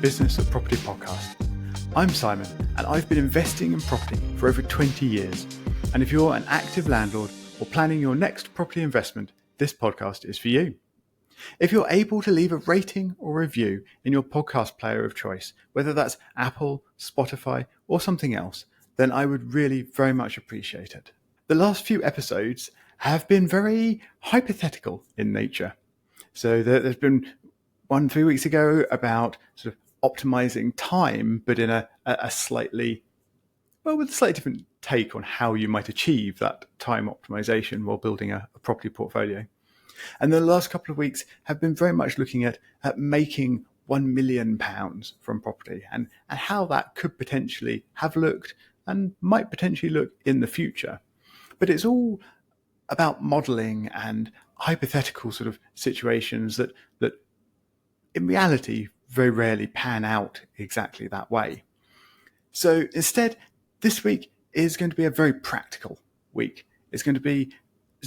Business of Property podcast. I'm Simon, and I've been investing in property for over 20 years. And if you're an active landlord or planning your next property investment, this podcast is for you. If you're able to leave a rating or review in your podcast player of choice, whether that's Apple, Spotify, or something else, then I would really very much appreciate it. The last few episodes have been very hypothetical in nature. So there's been one 3 weeks ago about sort of optimizing time, but in a slightly, with a slightly different take on how you might achieve that time optimization while building a property portfolio. And the last couple of weeks have been very much looking at making £1 million from property and how that could potentially have looked and might potentially look in the future. But it's all about modeling and hypothetical sort of situations that in reality very rarely pan out exactly that way. So instead, this week is going to be a very practical week. It's going to be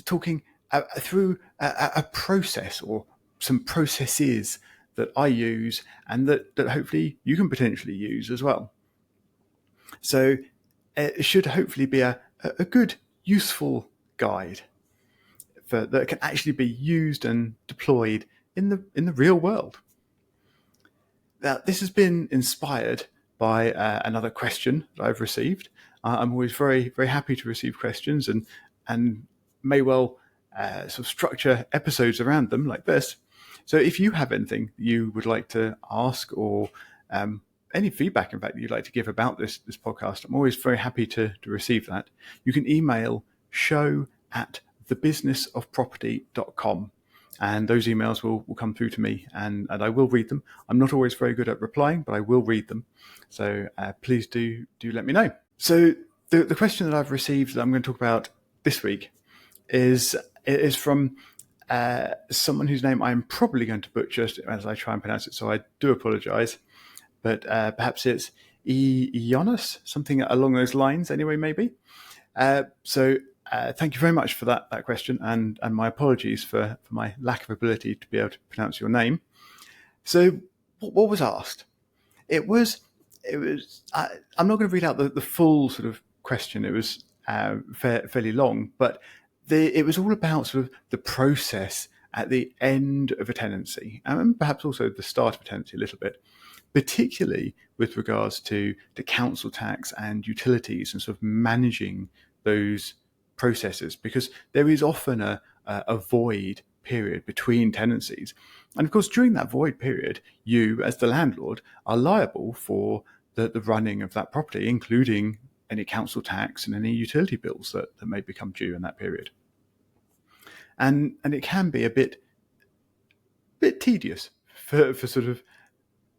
talking through a process or some processes that I use and that hopefully you can potentially use as well. So it should hopefully be a good, useful guide that can actually be used and deployed in the real world. Now, this has been inspired by another question that I've received. I'm always very, very happy to receive questions and may well sort of structure episodes around them like this. So if you have anything you would like to ask or any feedback, in fact, that you'd like to give about this podcast, I'm always very happy to receive that. You can email show@thebusinessofproperty.com. And those emails will come through to me and I will read them. I'm not always very good at replying, but I will read them. So please do let me know. So the question that I've received that I'm going to talk about this week is from someone whose name I'm probably going to butcher as I try and pronounce it. So I do apologize. But perhaps it's Ioannis, something along those lines anyway, maybe. Thank you very much for that question, and my apologies for my lack of ability to be able to pronounce your name. So, what was asked? It was. I'm not going to read out the full sort of question. It was fairly long, but it was all about sort of the process at the end of a tenancy, and perhaps also the start of a tenancy a little bit, particularly with regards to the council tax and utilities and sort of managing those processes, because there is often a void period between tenancies. And of course, during that void period, you as the landlord are liable for the running of that property, including any council tax and any utility bills that may become due in that period. And it can be a bit tedious for sort of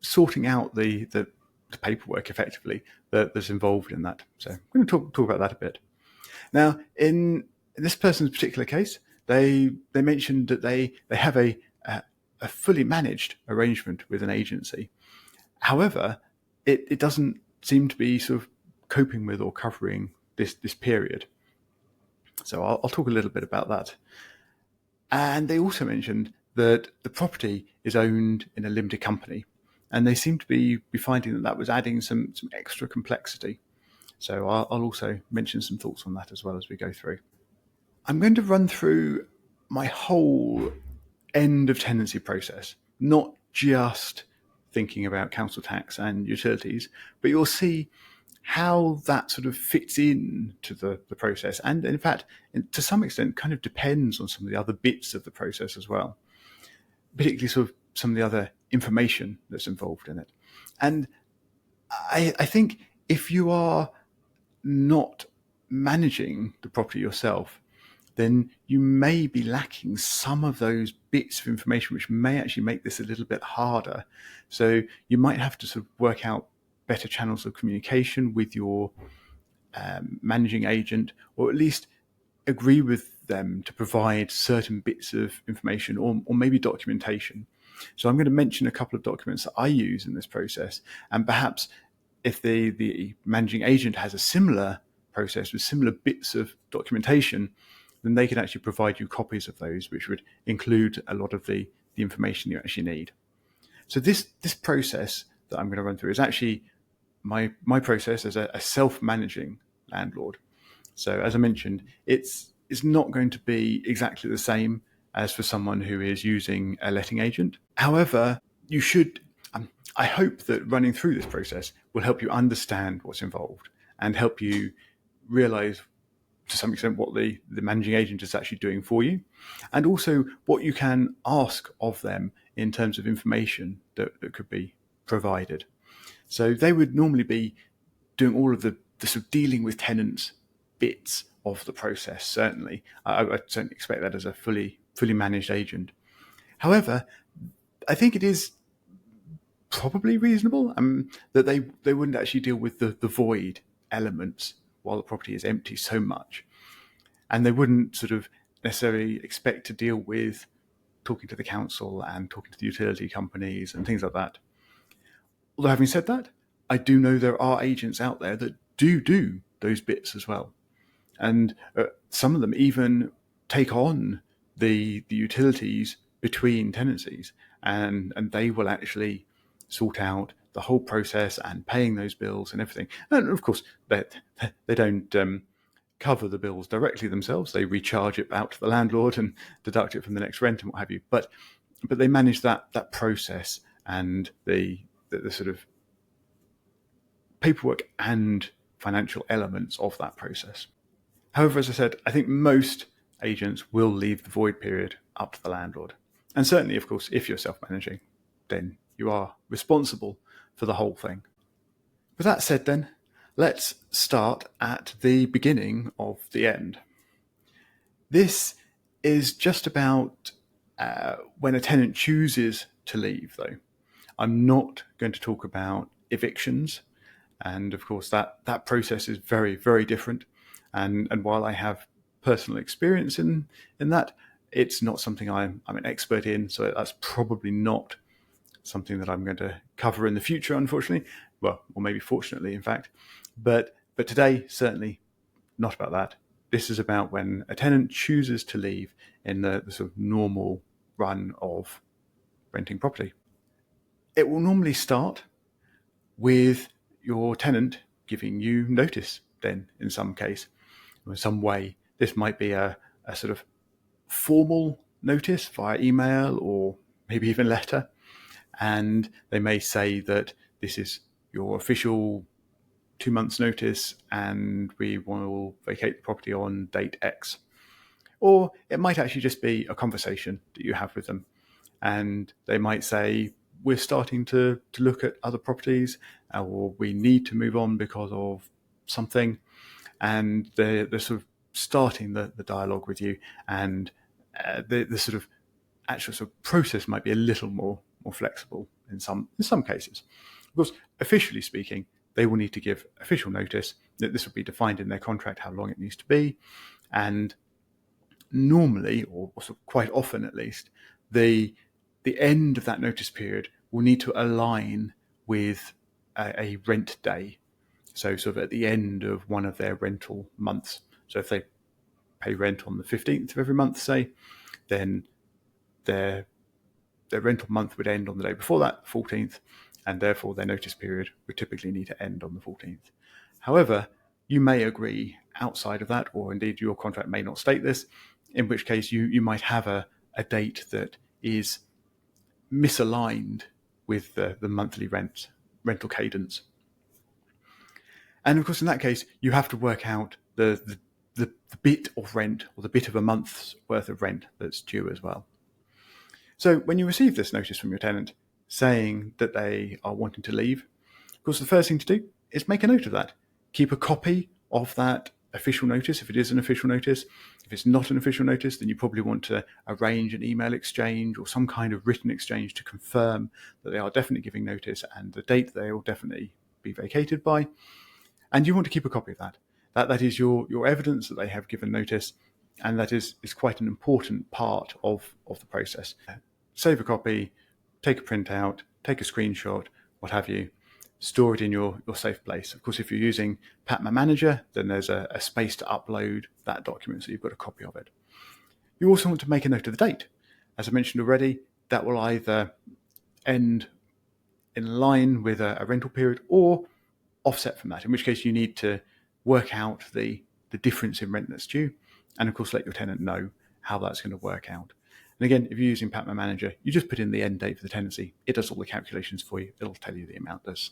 sorting out the paperwork effectively that's involved in that. So I'm going to talk about that a bit. Now, in this person's particular case, they mentioned that they have a fully managed arrangement with an agency. However, it doesn't seem to be sort of coping with or covering this period. So I'll talk a little bit about that. And they also mentioned that the property is owned in a limited company, and they seem to be finding that was adding some extra complexity. So I'll also mention some thoughts on that as well as we go through. I'm going to run through my whole end-of-tenancy process, not just thinking about council tax and utilities, but you'll see how that sort of fits in to the process. And in fact, to some extent, kind of depends on some of the other bits of the process as well, particularly sort of some of the other information that's involved in it. And I think if you are not managing the property yourself, then you may be lacking some of those bits of information which may actually make this a little bit harder. So you might have to sort of work out better channels of communication with your managing agent, or at least agree with them to provide certain bits of information or maybe documentation. So I'm going to mention a couple of documents that I use in this process, and perhaps if the managing agent has a similar process with similar bits of documentation, then they can actually provide you copies of those, which would include a lot of the information you actually need. So this process that I'm going to run through is actually my process as a self-managing landlord. So as I mentioned, it's not going to be exactly the same as for someone who is using a letting agent. However, you should, I hope that running through this process will help you understand what's involved and help you realize to some extent what the managing agent is actually doing for you, and also what you can ask of them in terms of information that could be provided. So they would normally be doing all of the sort of dealing with tenants bits of the process. Certainly, I certainly expect that as a fully managed agent. However, I think it is probably reasonable that they wouldn't actually deal with the void elements while the property is empty so much, and they wouldn't sort of necessarily expect to deal with talking to the council and talking to the utility companies and things like that. Although having said that, I do know there are agents out there that do those bits as well. And some of them even take on the utilities between tenancies, and they will actually sort out the whole process and paying those bills and everything. And of course, they don't cover the bills directly themselves. They recharge it out to the landlord and deduct it from the next rent and what have you. But they manage that process and the sort of paperwork and financial elements of that process. However, as I said, I think most agents will leave the void period up to the landlord. And certainly, of course, if you're self-managing, then you are responsible for the whole thing. With that said then, let's start at the beginning of the end. This is just about when a tenant chooses to leave, though. I'm not going to talk about evictions. And of course, that process is very, very different. And while I have personal experience in that, it's not something I'm an expert in. So that's probably not something that I'm going to cover in the future, unfortunately. Well, or maybe fortunately, in fact. But today, certainly not about that. This is about when a tenant chooses to leave in the sort of normal run of renting property. It will normally start with your tenant giving you notice then, in some case, or in some way. This might be a sort of formal notice via email or maybe even letter. And they may say that this is your official 2 months notice and we will vacate the property on date X. Or it might actually just be a conversation that you have with them. And they might say, we're starting to look at other properties, or we need to move on because of something. And they're sort of starting the dialogue with you. And the sort of actual sort of process might be a little more flexible in some cases. Of course, officially speaking, they will need to give official notice that this will be defined in their contract how long it needs to be. And normally, or sort of quite often at least, the end of that notice period will need to align with a rent day. So sort of at the end of one of their rental months. So if they pay rent on the 15th of every month, say, then their rental month would end on the day before that, 14th, and therefore their notice period would typically need to end on the 14th. However, you may agree outside of that, or indeed your contract may not state this, in which case you might have a date that is misaligned with the monthly rental cadence. And of course, in that case, you have to work out the bit of rent, or the bit of a month's worth of rent that's due as well. So when you receive this notice from your tenant saying that they are wanting to leave, of course, the first thing to do is make a note of that. Keep a copy of that official notice if it is an official notice. If it's not an official notice, then you probably want to arrange an email exchange or some kind of written exchange to confirm that they are definitely giving notice and the date they will definitely be vacated by. And you want to keep a copy of that. That is your evidence that they have given notice, and that is quite an important part of the process. Save a copy, take a printout, take a screenshot, what have you. Store it in your safe place. Of course, if you're using Patma Manager, then there's a space to upload that document, so you've got a copy of it. You also want to make a note of the date. As I mentioned already, that will either end in line with a rental period or offset from that, in which case you need to work out the difference in rent that's due, and of course let your tenant know how that's going to work out. And again, if you're using Patma Manager, you just put in the end date for the tenancy. It does all the calculations for you. It'll tell you the amount that's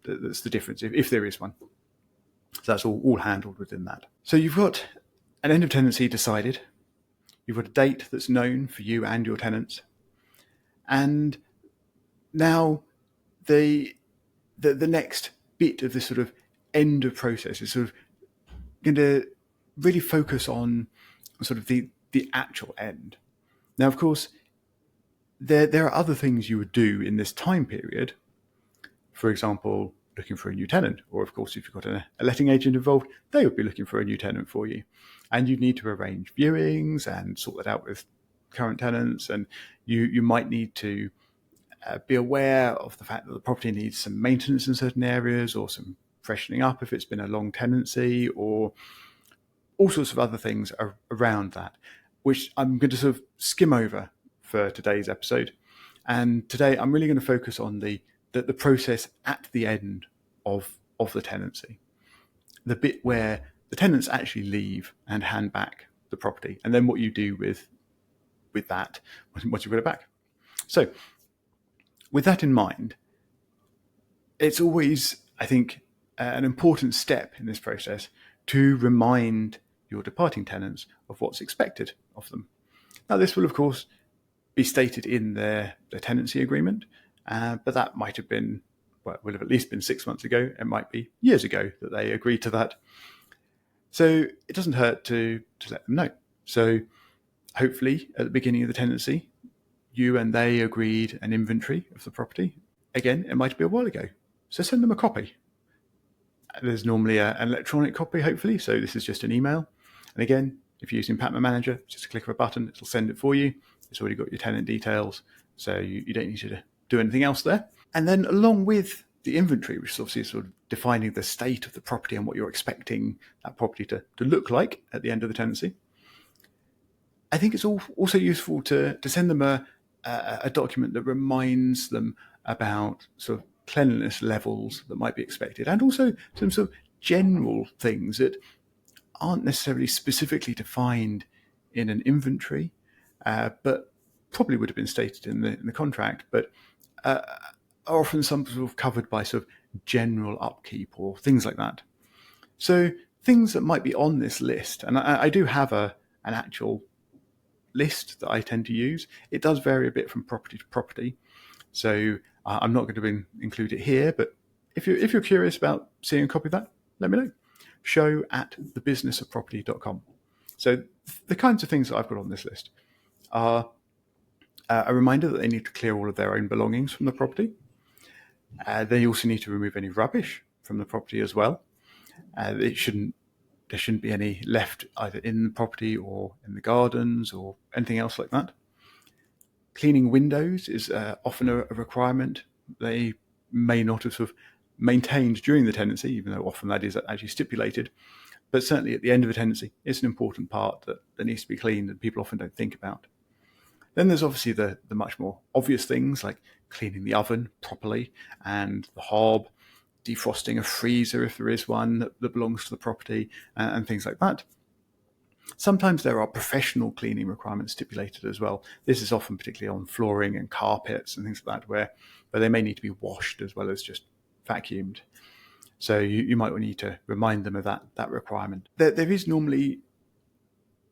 the difference, if there is one. So that's all handled within that. So you've got an end of tenancy decided. You've got a date that's known for you and your tenants. And now the next bit of this sort of end of process is sort of going to really focus on sort of the actual end. Now, of course, there are other things you would do in this time period. For example, looking for a new tenant, or of course, if you've got a letting agent involved, they would be looking for a new tenant for you. And you'd need to arrange viewings and sort that out with current tenants. And you might need to be aware of the fact that the property needs some maintenance in certain areas, or some freshening up if it's been a long tenancy, or all sorts of other things around that, which I'm going to sort of skim over for today's episode. And today I'm really going to focus on the process at the end of the tenancy, the bit where the tenants actually leave and hand back the property, and then what you do with that once you've got it back. So with that in mind, it's always, I think, an important step in this process to remind your departing tenants of what's expected of them. Now, this will, of course, be stated in their tenancy agreement, but that might have been, well, it will have at least been 6 months ago. It might be years ago that they agreed to that. So it doesn't hurt to let them know. So hopefully at the beginning of the tenancy, you and they agreed an inventory of the property. Again, it might be a while ago. So send them a copy. There's normally an electronic copy, hopefully. So this is just an email. And again, if you're using Patma Manager, just a click of a button, it'll send it for you. It's already got your tenant details. So you don't need to do anything else there. And then along with the inventory, which is obviously sort of defining the state of the property and what you're expecting that property to look like at the end of the tenancy, I think it's also useful to send them a document that reminds them about sort of cleanliness levels that might be expected, and also some sort of general things that aren't necessarily specifically defined in an inventory, but probably would have been stated in the contract, but are often some sort of covered by sort of general upkeep or things like that. So things that might be on this list, and I do have an actual list that I tend to use. It does vary a bit from property to property, so I'm not going to include it here, but if you're curious about seeing a copy of that, let me know. show@thebusinessofproperty.com. So the kinds of things that I've got on this list are a reminder that they need to clear all of their own belongings from the property. They also need to remove any rubbish from the property as well. There shouldn't be any left either in the property or in the gardens or anything else like that. Cleaning windows is often a requirement. They may not have sort of maintained during the tenancy, even though often that is actually stipulated. But certainly at the end of a tenancy, it's an important part that needs to be cleaned and people often don't think about. Then there's obviously the much more obvious things like cleaning the oven properly and the hob, defrosting a freezer if there is one that belongs to the property, and things like that. Sometimes there are professional cleaning requirements stipulated as well. This is often particularly on flooring and carpets and things like that, where they may need to be washed as well as just vacuumed. So you might need to remind them of that requirement. There is normally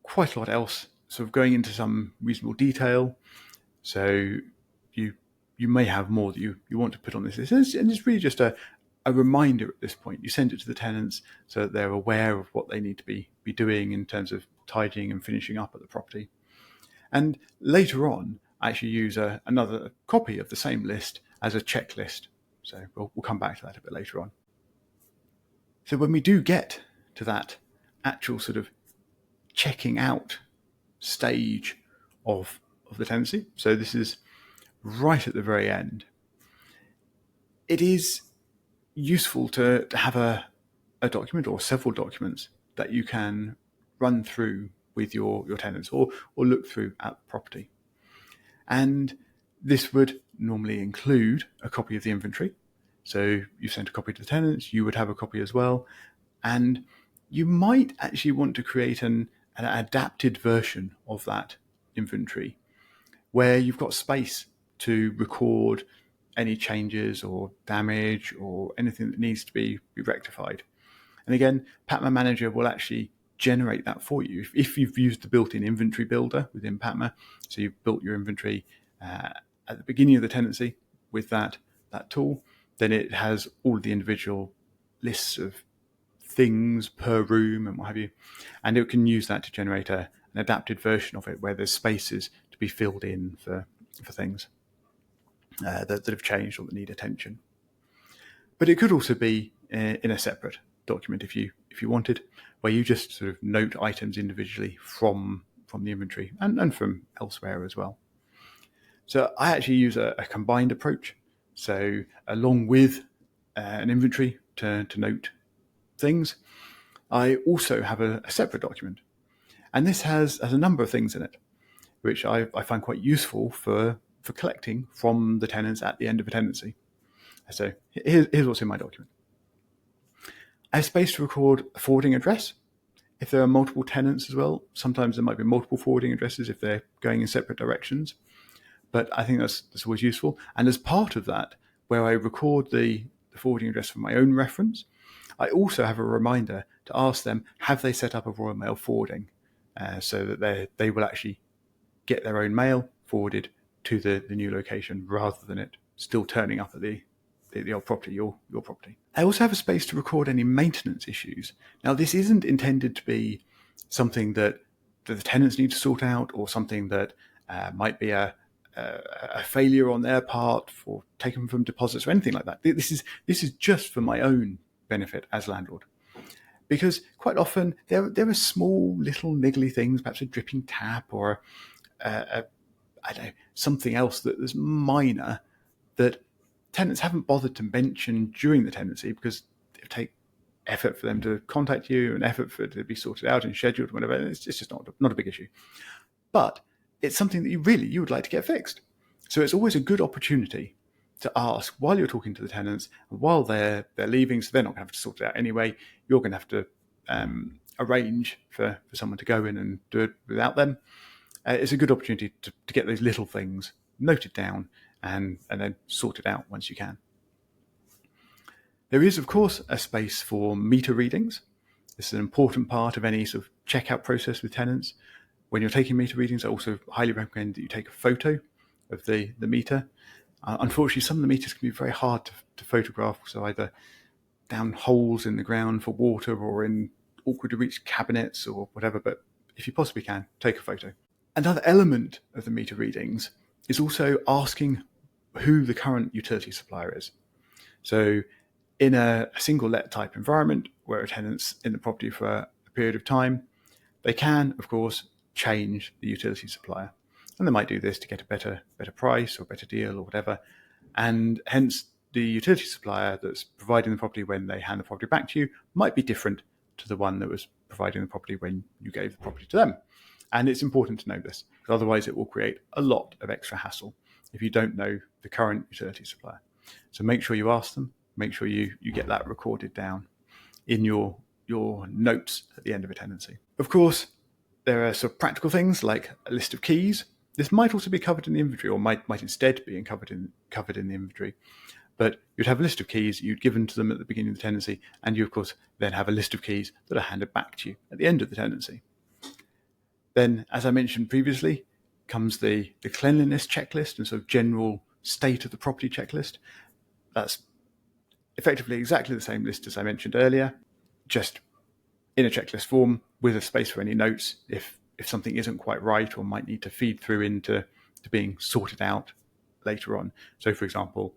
quite a lot else sort of going into some reasonable detail. So you may have more that you want to put on this list. And it's really just a reminder at this point. You send it to the tenants so that they're aware of what they need to be doing in terms of tidying and finishing up at the property. And later on, I actually use another copy of the same list as a checklist. So we'll come back to that a bit later on. So when we do get to that actual sort of checking out stage of the tenancy, so this is right at the very end, it is useful to have a document or several documents that you can run through with your tenants or look through at the property. And This would normally include a copy of the inventory. So you sent a copy to the tenants, you would have a copy as well. And you might actually want to create an adapted version of that inventory where you've got space to record any changes or damage or anything that needs to be rectified. And again, Patma Manager will actually generate that for you. If you've used the built-in inventory builder within Patma, so you've built your inventory at the beginning of the tenancy with that tool, then it has all of the individual lists of things per room and what have you, and it can use that to generate an adapted version of it where there's spaces to be filled in for things that have changed or that need attention. But it could also be in a separate document if you wanted, where you just sort of note items individually from the inventory and from elsewhere as well. So I actually use a combined approach. So along with an inventory to note things, I also have a separate document. And this has a number of things in it, which I find quite useful for collecting from the tenants at the end of a tenancy. So here's what's in my document. I have space to record a forwarding address. If there are multiple tenants as well, sometimes there might be multiple forwarding addresses if they're going in separate directions. But I think that's always useful. And as part of that, where I record the forwarding address for my own reference, I also have a reminder to ask them, have they set up a Royal Mail forwarding so that they will actually get their own mail forwarded to the new location rather than it still turning up at the old property, your property. I also have a space to record any maintenance issues. Now, this isn't intended to be something that the tenants need to sort out or something that might be a failure on their part for taken from deposits or anything like that. This is just for my own benefit as landlord, because quite often there are small little niggly things, perhaps a dripping tap or I don't know, something else that is minor that tenants haven't bothered to mention during the tenancy because it take effort for them to contact you and effort for it to be sorted out and scheduled, whatever. It's just not a big issue, but it's something that you would like to get fixed. So it's always a good opportunity to ask while you're talking to the tenants and while they're leaving, so they're not going to have to sort it out anyway. You're going to have to arrange for someone to go in and do it without them. It's a good opportunity to get those little things noted down and then sort it out once you can. There is, of course, a space for meter readings. This is an important part of any sort of checkout process with tenants. When you're taking meter readings, I also highly recommend that you take a photo of the meter. Unfortunately, some of the meters can be very hard to photograph, so either down holes in the ground for water or in awkward to reach cabinets or whatever, but if you possibly can, take a photo. Another element of the meter readings is also asking who the current utility supplier is. So in a single let type environment where a tenant's in the property for a period of time, they can, of course, change the utility supplier. And they might do this to get a better price or better deal or whatever. And hence the utility supplier that's providing the property when they hand the property back to you might be different to the one that was providing the property when you gave the property to them. And it's important to know this, because otherwise it will create a lot of extra hassle if you don't know the current utility supplier. So make sure you ask them, make sure you get that recorded down in your notes at the end of a tenancy. Of course, there are sort of practical things like a list of keys. This might also be covered in the inventory, or might instead be covered in the inventory. But you'd have a list of keys you'd given to them at the beginning of the tenancy, and you, of course, then have a list of keys that are handed back to you at the end of the tenancy. Then, as I mentioned previously, comes the cleanliness checklist and sort of general state of the property checklist. That's effectively exactly the same list as I mentioned earlier, just in a checklist form with a space for any notes if something isn't quite right or might need to feed through into being sorted out later on. So, for example,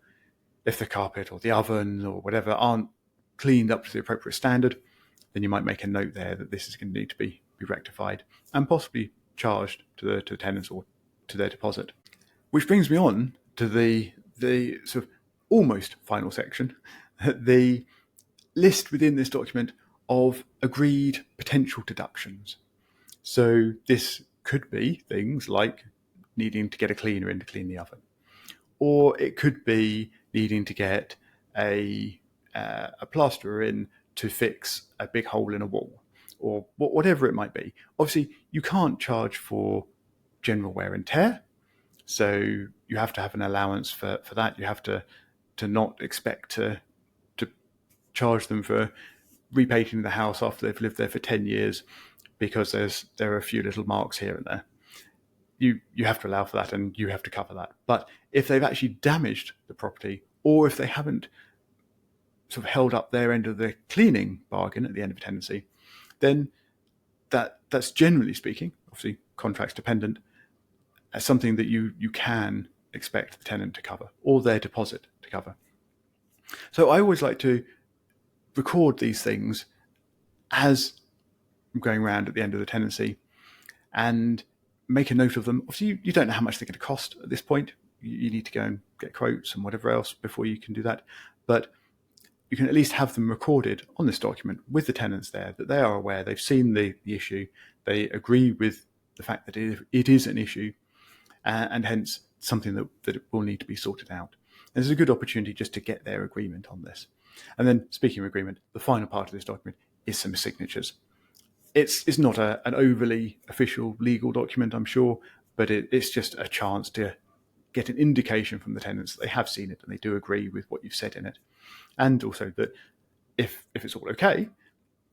if the carpet or the oven or whatever aren't cleaned up to the appropriate standard, then you might make a note there that this is going to need to be rectified and possibly charged to the tenants or to their deposit. Which brings me on to the sort of almost final section, the list within this document of agreed potential deductions. So this could be things like needing to get a cleaner in to clean the oven. or it could be needing to get a plasterer in to fix a big hole in a wall, or whatever it might be. Obviously, you can't charge for general wear and tear, so you have to have an allowance for that. You have to not expect to charge them for repainting the house after they've lived there for 10 years because there are a few little marks here and there. You have to allow for that, and you have to cover that. But if they've actually damaged the property, or if they haven't sort of held up their end of the cleaning bargain at the end of a tenancy, then that's generally speaking, obviously contracts dependent, as something that you can expect the tenant to cover, or their deposit to cover. So I always like to record these things as I'm going around at the end of the tenancy and make a note of them. Obviously, you don't know how much they're going to cost at this point. You need to go and get quotes and whatever else before you can do that. But you can at least have them recorded on this document with the tenants there, that they are aware, they've seen the issue, they agree with the fact that it is an issue, and hence something that will need to be sorted out. And there's a good opportunity just to get their agreement on this. And then, speaking of agreement, the final part of this document is some signatures. It's not an overly official legal document, I'm sure, but it's just a chance to get an indication from the tenants that they have seen it and they do agree with what you've said in it. And also that if it's all okay,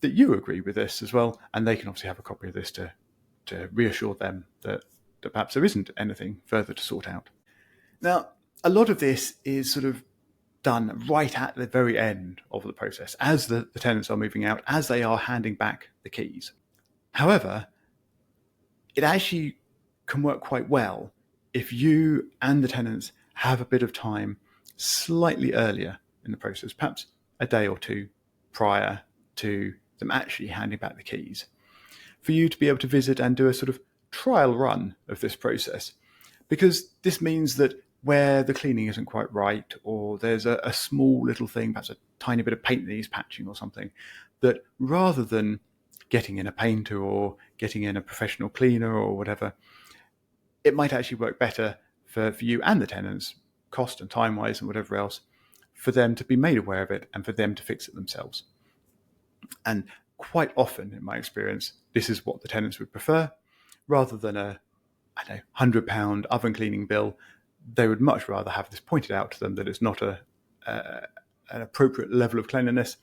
that you agree with this as well, and they can obviously have a copy of this to reassure them that perhaps there isn't anything further to sort out. Now, a lot of this is sort of done right at the very end of the process, as the tenants are moving out, as they are handing back the keys. However, it actually can work quite well if you and the tenants have a bit of time slightly earlier in the process, perhaps a day or two prior to them actually handing back the keys, for you to be able to visit and do a sort of trial run of this process. Because this means that where the cleaning isn't quite right, or there's a small little thing, perhaps a tiny bit of paint that needs patching or something, that rather than getting in a painter or getting in a professional cleaner or whatever, it might actually work better for you and the tenants, cost and time-wise and whatever else, for them to be made aware of it and for them to fix it themselves. And quite often, in my experience, this is what the tenants would prefer, rather than a £100 oven cleaning bill. They would much rather have this pointed out to them that it's not an appropriate level of cleanliness,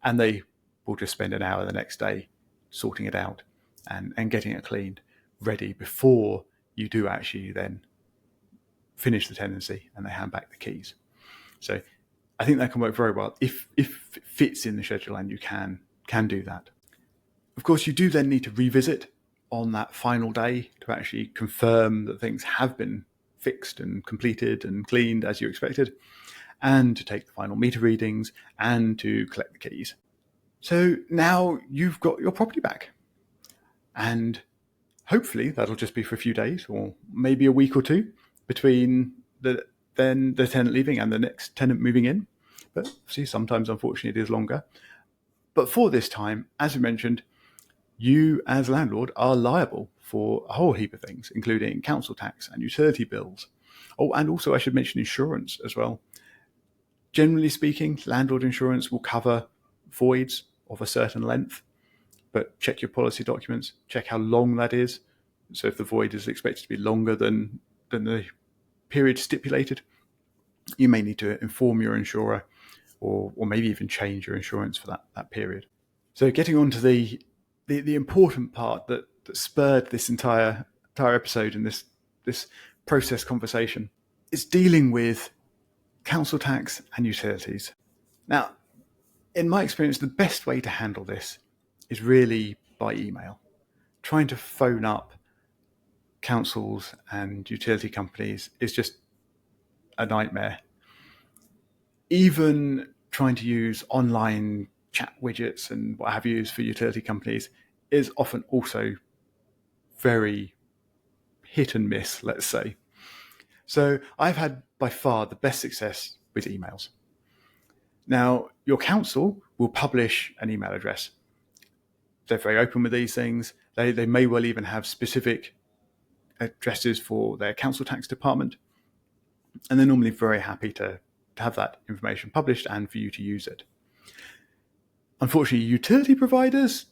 and they will just spend an hour the next day sorting it out and getting it cleaned, ready before you do actually then finish the tenancy and they hand back the keys. So I think that can work very well if it fits in the schedule and you can do that. Of course, you do then need to revisit on that final day to actually confirm that things have been fixed and completed and cleaned as you expected, and to take the final meter readings and to collect the keys. So now you've got your property back, and hopefully that'll just be for a few days or maybe a week or two between the tenant leaving and the next tenant moving in. But see, sometimes unfortunately it is longer. But for this time, as we mentioned, you as landlord are liable for a whole heap of things, including council tax and utility bills. Oh, and also I should mention insurance as well. Generally speaking, landlord insurance will cover voids of a certain length, but check your policy documents, check how long that is. So if the void is expected to be longer than the period stipulated, you may need to inform your insurer or maybe even change your insurance for that period. So getting on to the important part that spurred this entire episode and this process conversation is dealing with council tax and utilities. Now, in my experience, the best way to handle this is really by email. Trying to phone up councils and utility companies is just a nightmare. Even trying to use online chat widgets and what have you for utility companies is often also very hit and miss, let's say. So I've had by far the best success with emails. Now, your council will publish an email address. They're very open with these things. They may well even have specific addresses for their council tax department. And they're normally very happy to have that information published and for you to use it. Unfortunately, utility providers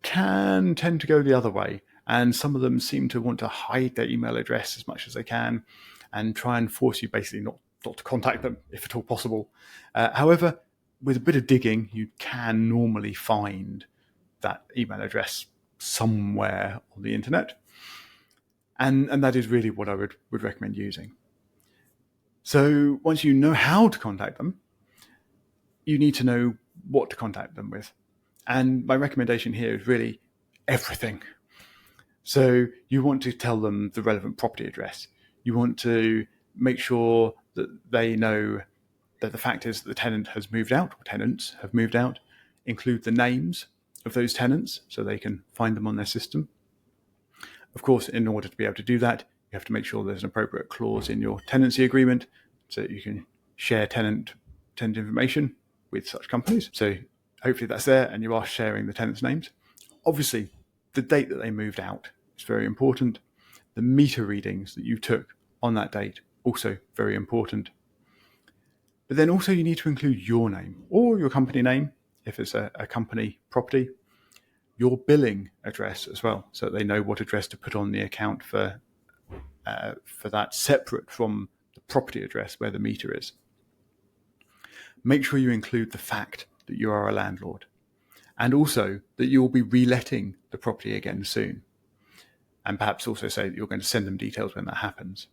can tend to go the other way, and some of them seem to want to hide their email address as much as they can and try and force you basically not to contact them if at all possible. However, with a bit of digging, you can normally find that email address somewhere on the internet. And that is really what I would recommend using. So once you know how to contact them, you need to know what to contact them with. And my recommendation here is really everything. So you want to tell them the relevant property address. You want to make sure that they know that the fact is that the tenant has moved out, or tenants have moved out. Include the names of those tenants so they can find them on their system. Of course, in order to be able to do that, you have to make sure there's an appropriate clause in your tenancy agreement so that you can share tenant information with such companies. So hopefully that's there and you are sharing the tenants' names. Obviously, the date that they moved out is very important. The meter readings that you took on that date, also very important. But then also you need to include your name or your company name, if it's a company property, your billing address as well, so that they know what address to put on the account for that, separate from the property address where the meter is. Make sure you include the fact that you are a landlord, and also that you will be reletting the property again soon. And perhaps also say that you're going to send them details when that happens.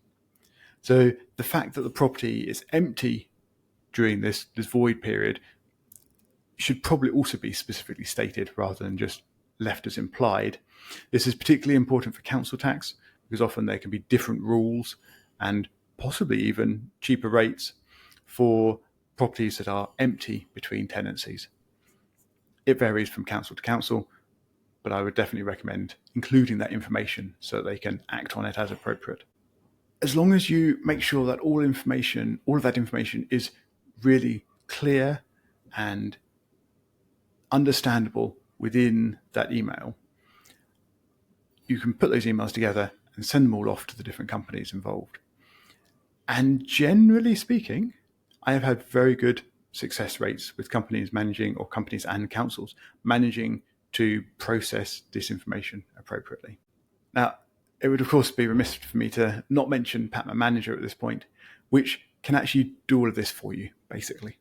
So the fact that the property is empty during this void period should probably also be specifically stated rather than just left as implied. This is particularly important for council tax because often there can be different rules and possibly even cheaper rates for properties that are empty between tenancies. It varies from council to council, but I would definitely recommend including that information so they can act on it as appropriate. As long as you make sure that all of that information is really clear and understandable within that email, you can put those emails together and send them all off to the different companies involved. And generally speaking, I have had very good success rates with companies and councils managing to process this information appropriately. Now, it would of course be remiss for me to not mention PATMA Manager at this point, which can actually do all of this for you, basically.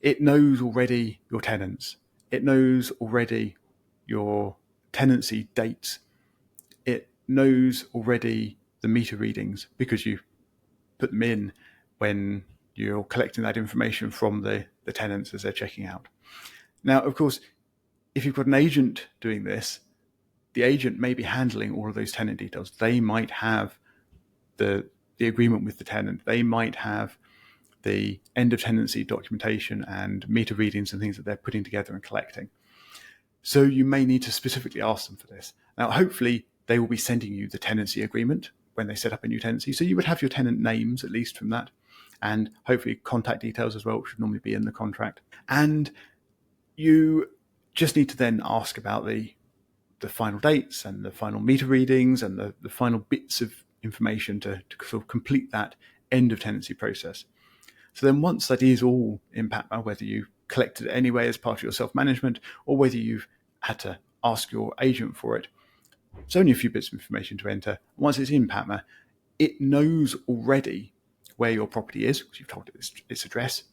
It knows already your tenants. It knows already your tenancy dates. It knows already the meter readings because you put them in when you're collecting that information from the tenants as they're checking out. Now, of course, if you've got an agent doing this, the agent may be handling all of those tenant details. They might have the agreement with the tenant. They might have the end-of-tenancy documentation and meter readings and things that they're putting together and collecting. So you may need to specifically ask them for this. Now, hopefully, they will be sending you the tenancy agreement when they set up a new tenancy. So you would have your tenant names, at least from that, and hopefully contact details as well, which should normally be in the contract. And you just need to then ask about the final dates and the final meter readings and the final bits of information to sort of complete that end-of-tenancy process. So then once that is all in PATMA, whether you collected it anyway as part of your self-management or whether you've had to ask your agent for it, it's only a few bits of information to enter. Once it's in PATMA, it knows already where your property is because you've told it its address.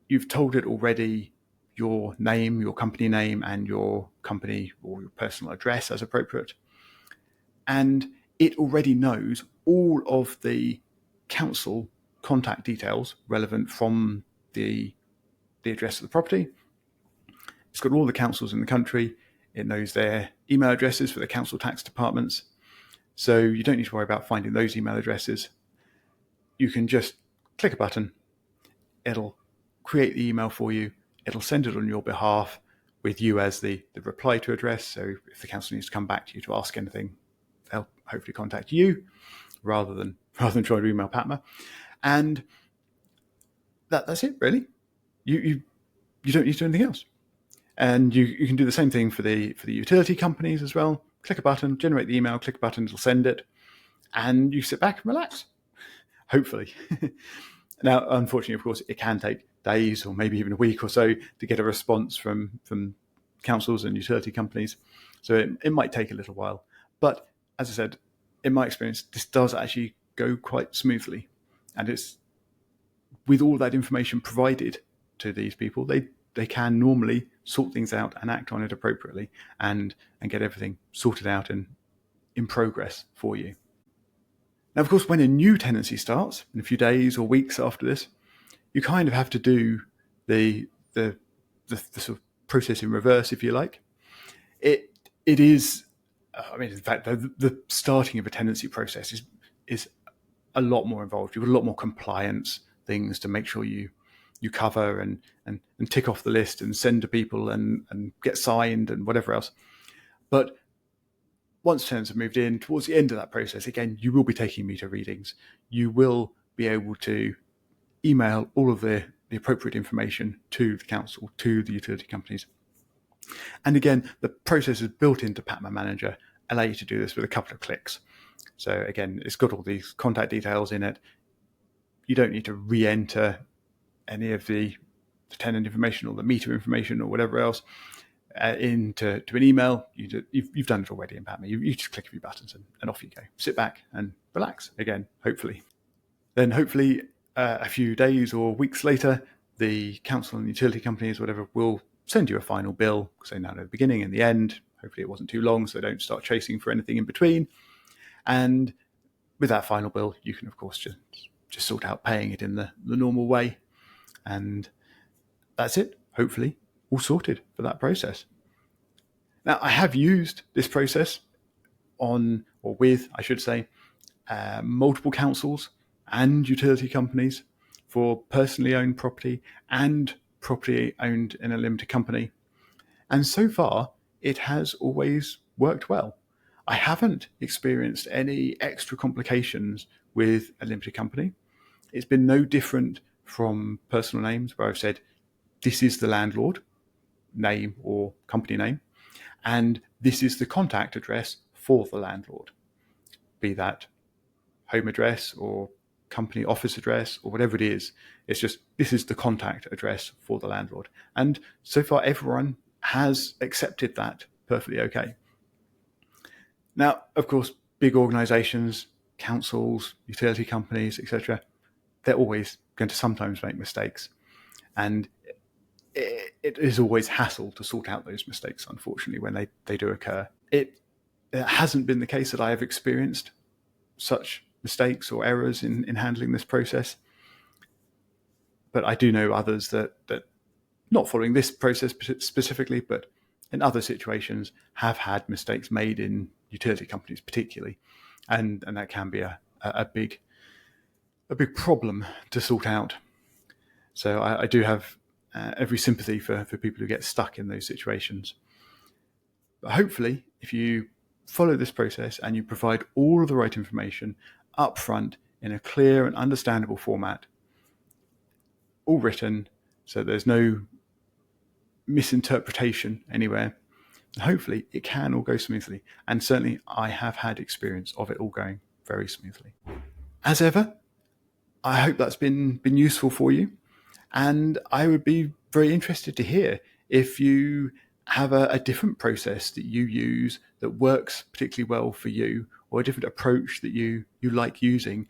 You've told it already your name, your company name, and your company or your personal address as appropriate. And it already knows all of the council contact details relevant from the address of the property. It's got all the councils in the country. It knows their email addresses for the council tax departments. So you don't need to worry about finding those email addresses. You can just click a button. It'll create the email for you. It'll send it on your behalf with you as the reply to address. So if the council needs to come back to you to ask anything, they'll hopefully contact you rather than trying to email PATMA. And that's it, really. You don't need to do anything else. And you can do the same thing for the utility companies as well. Click a button, generate the email, click a button, it'll send it. And you sit back and relax. hopefully. Now, unfortunately, of course, it can take days or maybe even a week or so to get a response from councils and utility companies. So it might take a little while. But as I said, in my experience, this does actually go quite smoothly. And it's with all that information provided to these people, they can normally sort things out and act on it appropriately and get everything sorted out and in progress for you. Now, of course, when a new tenancy starts in a few days or weeks after this, you kind of have to do the sort of process in reverse, if you like. It is, in fact, the starting of a tenancy process is a lot more involved. You've got a lot more compliance things to make sure you cover and tick off the list and send to people and get signed and whatever else. But once tenants have moved in, towards the end of that process, again, you will be taking meter readings. You will be able to email all of the appropriate information to the council, to the utility companies. And again, the process is built into Patma Manager, allow you to do this with a couple of clicks. So again, it's got all these contact details in it. You don't need to re-enter any of the tenant information or the meter information or whatever else into an email. You've done it already in Patma. You just click a few buttons and off you go. Sit back and relax again, hopefully. Then hopefully a few days or weeks later, the council and utility companies, whatever, will send you a final bill, because they now know the beginning and the end. Hopefully it wasn't too long, so they don't start chasing for anything in between. And with that final bill, you can, of course, just sort out paying it in the normal way. And that's it, hopefully, all sorted for that process. Now, I have used this process with multiple councils and utility companies for personally owned property and property owned in a limited company. And so far, it has always worked well. I haven't experienced any extra complications with a limited company. It's been no different from personal names where I've said, this is the landlord name or company name, and this is the contact address for the landlord, be that home address or company office address or whatever it is. It's just, this is the contact address for the landlord. And so far, everyone has accepted that perfectly okay. Now, of course, big organizations, councils, utility companies, etc., they're always going to sometimes make mistakes. And it is always hassle to sort out those mistakes, unfortunately, when they do occur. It hasn't been the case that I have experienced such mistakes or errors in handling this process. But I do know others that not following this process specifically, but in other situations, have had mistakes made in utility companies particularly. And that can be a big problem to sort out. So I do have every sympathy for people who get stuck in those situations. But hopefully, if you follow this process and you provide all of the right information up front in a clear and understandable format, all written, so there's no misinterpretation anywhere, hopefully it can all go smoothly. And certainly I have had experience of it all going very smoothly. As ever, I hope that's been useful for you. And I would be very interested to hear if you have a different process that you use that works particularly well for you, or a different approach that you like using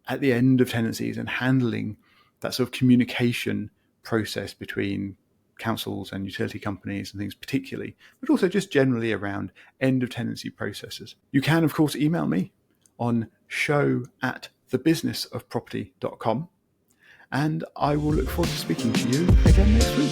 at the end of tenancies and handling that sort of communication process between councils and utility companies and things particularly, but also just generally around end of tenancy processes. You can, of course, email me on show@thebusinessofproperty.com, and I will look forward to speaking to you again next week.